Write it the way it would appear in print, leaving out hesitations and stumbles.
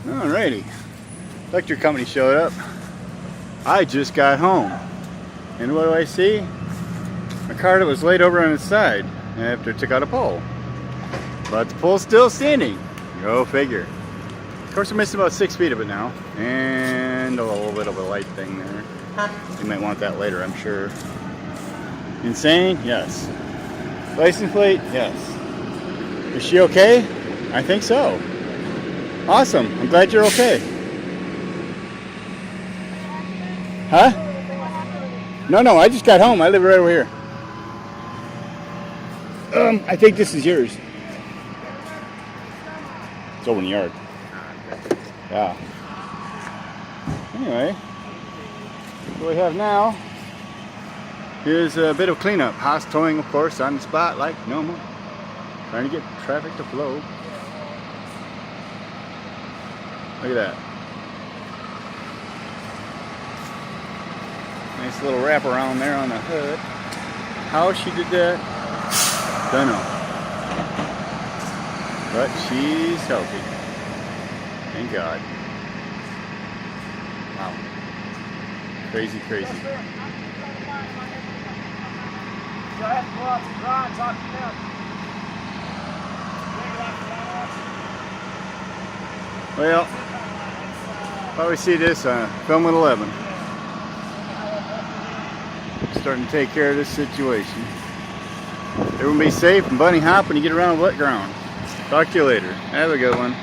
Alrighty, electric company showed up. I just got home, and what do I see? A car that was laid over on its side after it took out a pole, but the pole's still standing. Go figure. Of course, we're missing about 6 feet of it now, and a little bit of a light thing there. You might want that later, I'm sure. Insane? Yes. License plate? Yes. Is she okay? I think so. Awesome. I'm glad you're okay. Huh? No, I just got home. I live right over here. I think this is yours. It's over in the yard. Yeah. Anyway, what we have now is a bit of cleanup. Haas Towing, of course, on the spot like normal. Trying to get traffic to flow. Look at that. Nice little wrap around there on the hood. How she did that, don't know. But she's healthy. Thank God. Wow. Crazy. Well, probably see this on Film at 11. Starting to take care of this situation. Everyone be safe and bunny hop when you get around wet ground. Talk to you later. Have a good one.